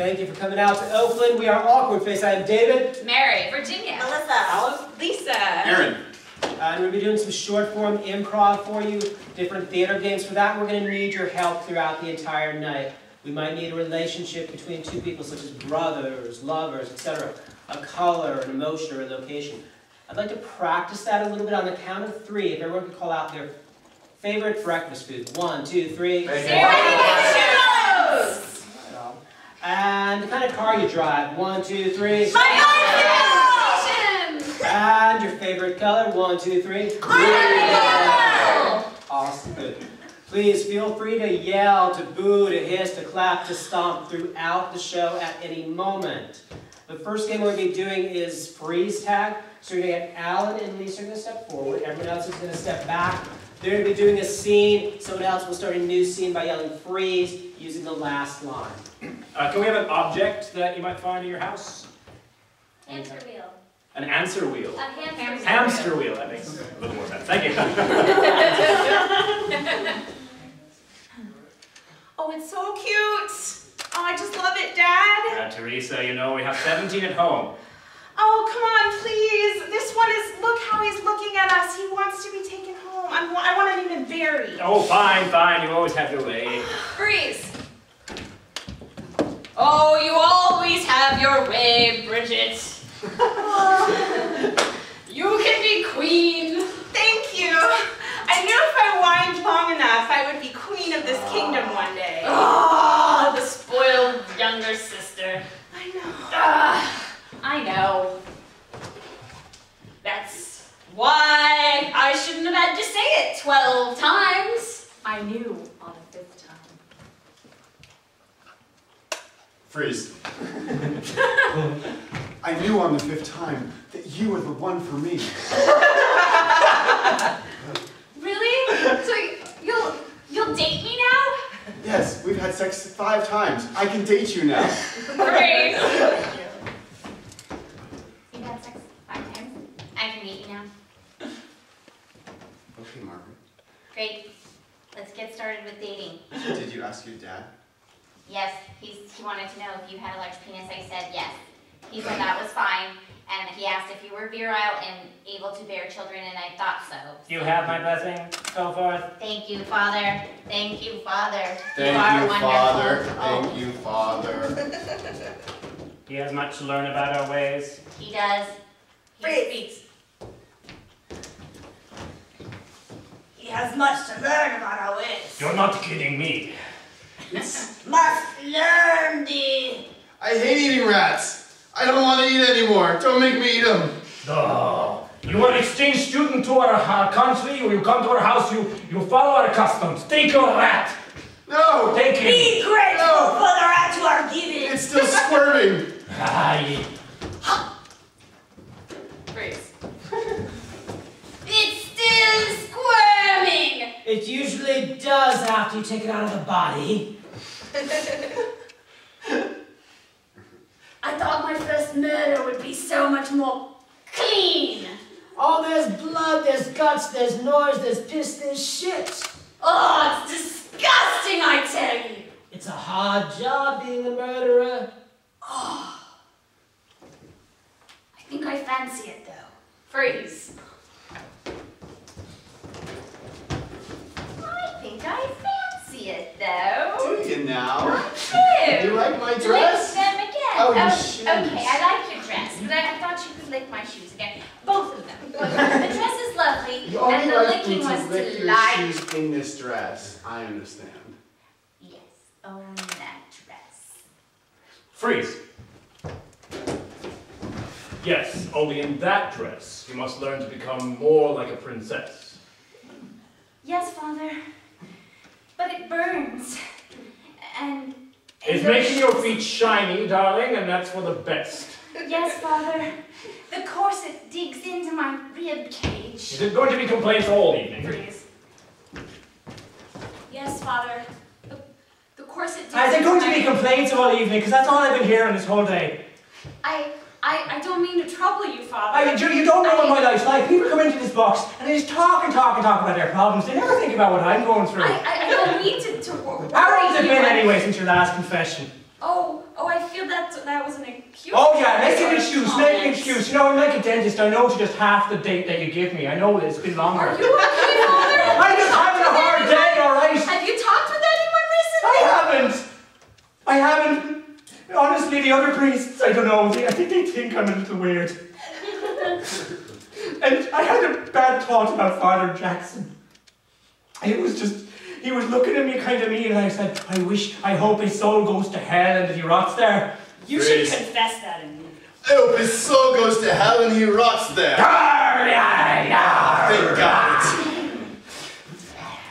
Thank you for coming out to Oakland. We are Awkward Face. I am David. Mary. Virginia. Melissa. Alice. Lisa. Aaron. And we'll be doing some short form improv for you, different theater games. For that, we're going to need your help throughout the entire night. We might need a relationship between two people, such as brothers, lovers, etc. A color, an emotion, or a location. I'd like to practice that a little bit on the count of 3. If everyone could call out their favorite breakfast food. 1, 2, 3. Churros! And the kind of car you drive. 1, 2, 3. My bicycle! And your favorite color. 1, 2, 3. Yellow! Awesome. Good. Please feel free to yell, to boo, to hiss, to clap, to stomp throughout the show at any moment. The first game we're going to be doing is freeze tag. So you're going to get Alan and Lisa are going to step forward. Everyone else is going to step back. They're going to be doing a scene. Someone else will start a new scene by yelling freeze using the last line. Can we have an object that you might find in your house? Hamster wheel. An answer wheel. A hamster. Hamster wheel. That makes a little more sense. Thank you. Oh, it's so cute. Oh, I just love it, Dad. Teresa, you know we have 17 at home. Oh, come on, please. This one is, look how he's looking at us. He wants to be taken home. I want to name him Barry. Oh, fine, fine. You always have your way. Freeze! Oh, you always have your way, Bridget. You can be queen. Thank you. I knew if I whined long enough, I would be queen of this kingdom one day. Oh, the spoiled younger sister. I know. I know. That's why I shouldn't have had to say it 12 times. I knew on the 5th time. Freeze. I knew on the 5th time that you were the one for me. Really? So you'll date me now? Yes, we've had sex 5 times. I can date you now. Great. You've had sex 5 times. I can meet you now. Okay, Margaret. Great. Let's get started with dating. Did you ask your dad? Yes, he wanted to know if you had a large penis. I said yes. He said that was fine. And he asked if you were virile and able to bear children, and I thought so. You have my blessing. Go forth. Thank you, Father. Thank you, Father. Thank are you, Father. wonderful. Thank you, Father. He has much to learn about our ways. He does. He speaks. He has much to learn about our ways. You're not kidding me. Must learn thee. I hate eating rats. I don't want to eat anymore. Don't make me eat them. Oh, you are an exchange student to our country, or you come to our house, you follow our customs. Take your rat. No. Take him. Be grateful for the rat you are given. It's still squirming. Aye. Freeze. It's still squirming. It usually does after you take it out of the body. I thought my first murder would be so much more clean. Oh, there's blood, there's guts, there's noise, there's piss, there's shit. Oh, it's disgusting, I tell you. It's a hard job being a murderer. Oh. I think I fancy it, though. Freeze. I think I fancy it, though. Do you now? I do. You like my Lick dress? them again. Oh, your shoes. Okay, I like your dress, but I thought you could lick my shoes again. Both of them. The dress is lovely, You and only the like me licking to was lick your delightful. shoes in this dress. I understand. Yes, own that dress. Freeze. Yes, only in that dress, you must learn to become more like a princess. Yes, Father. But it burns. And It's making your feet shiny, darling, and that's for the best. yes, Father. The corset digs into my rib cage. Is it going to be complaints all evening? Freeze. Yes, Father. The corset. Is there going to be complaints all evening? Because that's all I've been hearing this whole day. I don't mean to trouble you, Father. You don't know what my life's like. People come into this box and they just talk about their problems. They never think about what I'm going through. I don't mean to worry. How long has it you. been anyway since your last confession? Oh, I I feel that was an excuse. Oh yeah, make an excuse, make an excuse. You know, I'm like a dentist. I know it's just half the date that you give me. I know it's been longer. Are you okay, Father? I'm just having a hard day, all right? Have you talked with anyone recently? I haven't. Honestly, the other priests, I don't know. I think they think I'm a little weird. And I had a bad thought about Father Jackson. It was just, he was looking at me kind of mean, and I said, I hope his soul goes to hell and that he rots there. You should confess that in me. I hope his soul goes to hell and he rots there. Thank God.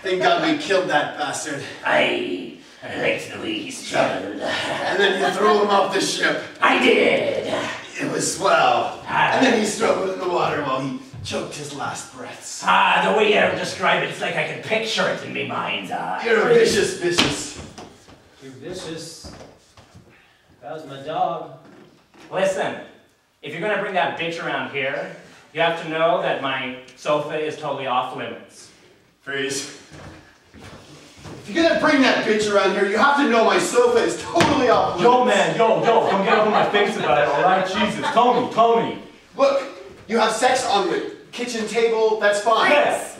Thank God we killed that bastard. I liked the way he struggled. And then you threw him off the ship. I did. It was swell. And then he struggled in the water while he choked his last breaths. The way you describe it, it's like I can picture it in my mind's eye. You're a vicious. You're vicious. That was my dog. Listen, if you're gonna bring that bitch around here, you have to know that my sofa is totally off limits. Freeze. If you're gonna bring that bitch around here, you have to know my sofa is totally off limits. Yo, man, yo, don't get up in my face about it, alright? Jesus, Tony. Look, you have sex on the kitchen table, that's fine. Yes.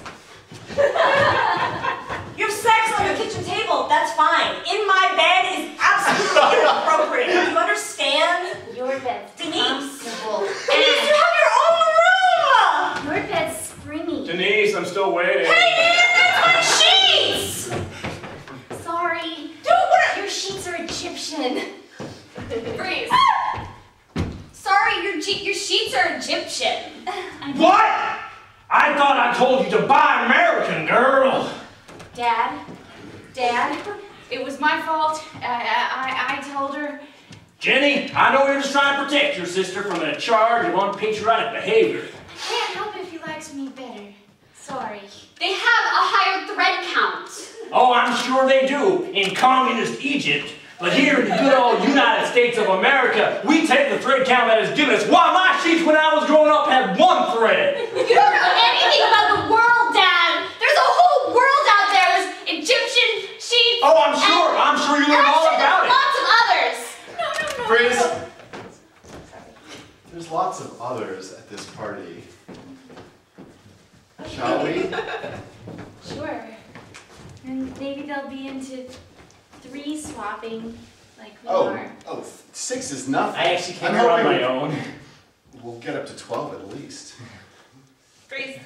You have sex on the kitchen table, that's fine. In my bed is absolutely inappropriate. Do you understand? Your bed's Denise. comfortable. Denise, you have your own room! Your bed's springy. Denise, I'm still waiting. Hey, Denise, that's my sheets! Sorry. Dude, Your sheets are Egyptian. Freeze. Sorry, your sheets are Egyptian. What? I thought I told you to buy American, girl. Dad, it was my fault. I told her. Jenny, I know you're just trying to protect your sister from a charge of unpatriotic behavior. I can't help if he likes me better. Sorry. They have a higher thread count. Oh, I'm sure they do in communist Egypt. But here in the good old United States of America, we take the thread count that is given us. Why, my sheets when I was growing up had one thread. You don't know anything about the world, Dad. There's a whole world out there. There's Egyptian sheets. Oh, I'm sure you learned all about it. Lots of others. No. Freeze. There's lots of others at this party. Shall we? Sure. And maybe they'll be into 3 swapping like we are. Oh, 6 is nothing. I actually came I'm here on hoping my own. We'll get up to 12 at least. Freeze.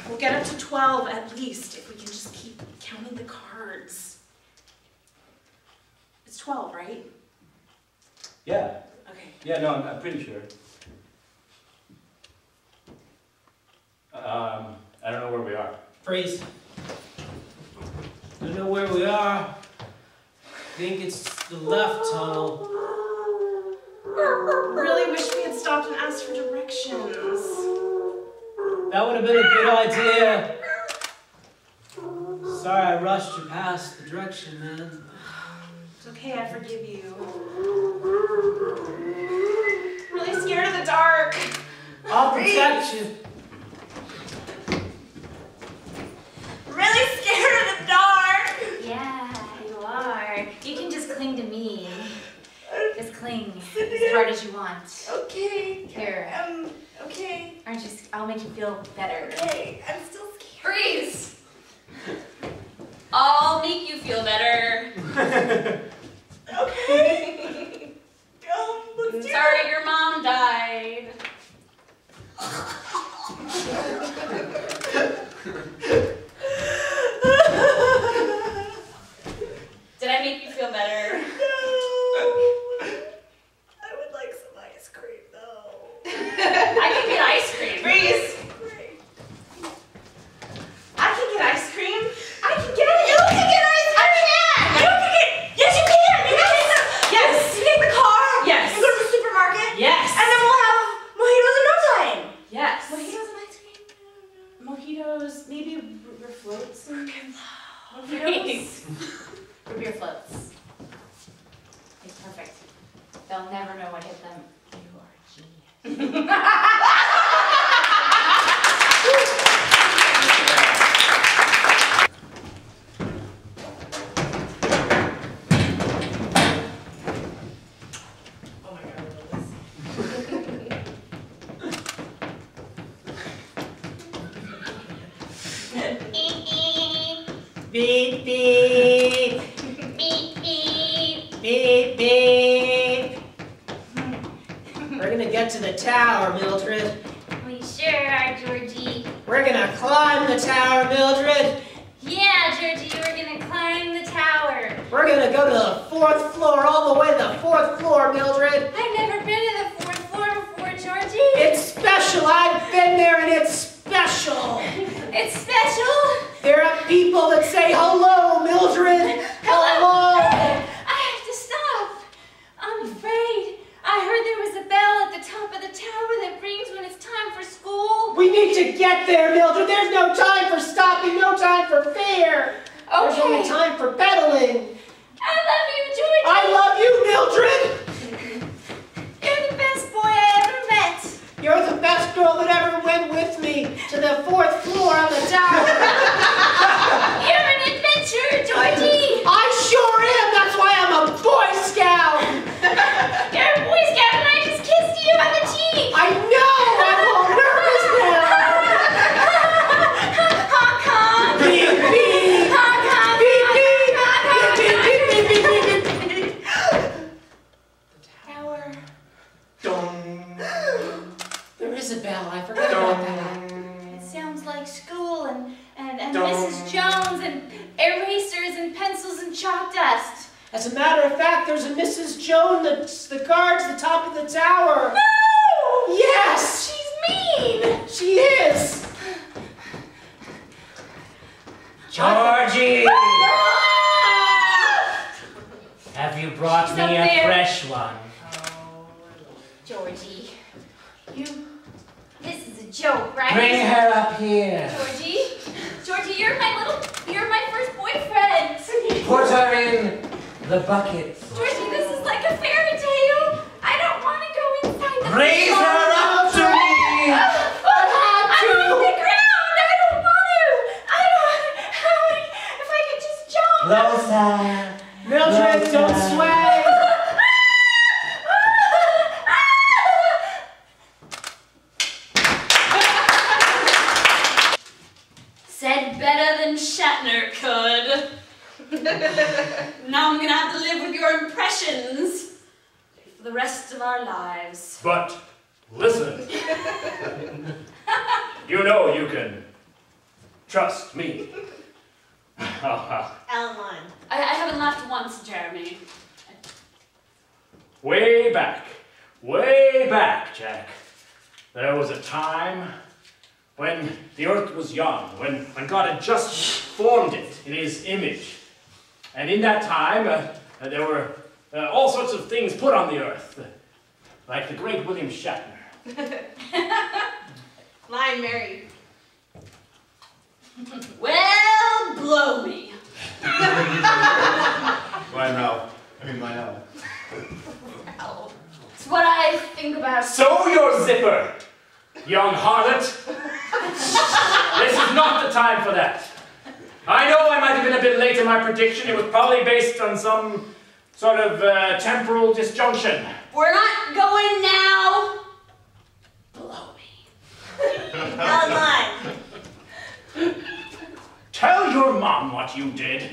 We'll get up to 12 at least if we can just keep counting the cards. It's 12, right? Yeah. Okay. Yeah, no, I'm pretty sure. I don't know where we are. Freeze. Don't know where we are. Think it's the left tunnel. Really wish we had stopped and asked for directions. That would have been a good idea. Sorry I rushed you past the direction, man. It's okay, I forgive you. Really scared of the dark. I'll protect you. Really scared of the dark. Yeah, you are. You can just cling to me. Just cling as hard as you want. Okay. Here. Okay. I'll make you feel better. Okay, I'm still scared. Freeze. I'll make you feel better. Okay. Let's do Sorry, it. your mom died. Did I make you feel better? I would like some ice cream though. I can get ice cream. Freeze. I can get ice cream. I can get it. You can get ice cream. I can. You can get. Yes, you can. You can take the. Yes. You take the car. Yes. You go to the supermarket. Yes. And then we'll have mojitos in no time. Yes. Mojitos and ice cream. Mojitos, maybe river floats. Mojitos. Root beer floats. It's perfect. They'll never know what hit them. You are a genius. get to the tower, Mildred? We sure are, Georgie. We're gonna climb the tower, Mildred. Yeah, Georgie, we're gonna climb the tower. We're gonna go to the 4th floor, all the way to the 4th floor, Mildred. I've never been to the 4th floor before, Georgie. It's special. I've been there and it's special. It's special. There are people that say hello, Mildred. Hello. I have to stop. I'm afraid. I heard there was a bell at the top of the tower that rings when it's time for school. We need to get there, Mildred. There's no time for stopping, no time for fear. There's Okay. only time for pedaling. I love you, Georgie. I love you, Mildred. You're the best boy I ever met. You're the best girl that ever went with me to the 4th floor of the tower. You're an adventurer, Georgie. I sure am. That's why I'm a Boy Scout. You're a Boy Scout and I just kissed you on the cheek. I know. I'm all nervous now. Honk, honk. Beep, beep. Honk, honk. Beep, beep. Honk, honk. Beep, beep, beep, beep, beep, beep, beep. Tower. There is a bell. I forgot about that. It sounds like school and Mrs. Jones and erasers and pencils and chalk dust. As a matter of fact, there's a Mrs. Jones that guards the top of the tower. No! Yes! She's mean! She is! Georgie! Have you brought She's me up a there. fresh one? Georgie, this is a joke, right? Bring her up here. Georgie, you're my first boyfriend. Put her in the bucket. Georgie, this is like a fairy tale. I don't want to go inside the Raise her up to me. I'm on the ground. I don't want to. If I could just jump. Closer. Mildred, don't sway! Said better than Shatner could. Now I'm gonna have to live with your impressions for the rest of our lives. But listen, you know you can trust me. Alan Lime. I haven't laughed once, Jeremy. way back, Jack, there was a time when the earth was young, when God had just formed it in his image. And in that time, there were all sorts of things put on the earth, like the great William Shatner. Lion Mary. Well, blow me. Mine Ralph. Mine Al. It's what I think about. Sow your zipper, young harlot. This is not the time for that. I know I might have been a bit late in my prediction. It was probably based on some sort of temporal disjunction. We're not going now. Blow me. Alan Lime. Tell your mom what you did.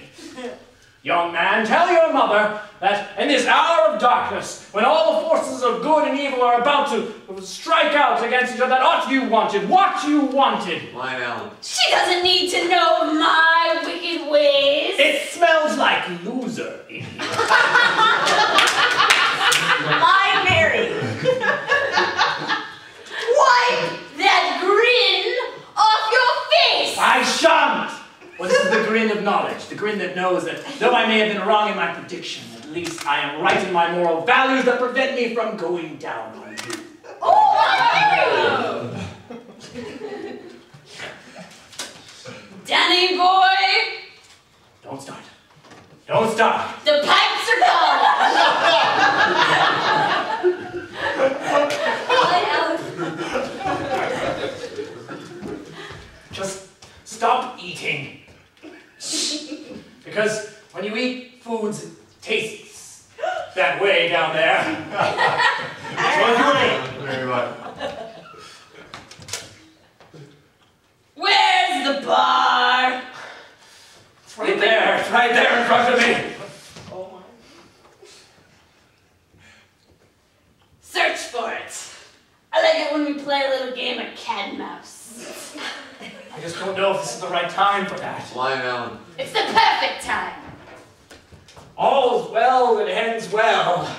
Young man, tell your mother that in this hour of darkness, when all the forces of good and evil are about to strike out against each other, what you wanted. Mine Alan. She doesn't need to know my wicked ways. It smells like loser in here. Lion Mary. Wipe that grin off your face. I shan't! Well, this is the grin of knowledge, the grin that knows that though I may have been wrong in my prediction, at least I am right in my moral values that prevent me from going down on you. Oh, Danny boy, Don't start. Don't start. the pipes are gone. Just stop eating. Because when you eat, food tastes that way down there. Very much. Where's the bar? It's right there. It's right there in front of me. Oh my. Search for it. time for that. Lion Allen. It's the perfect time. All's well that ends well.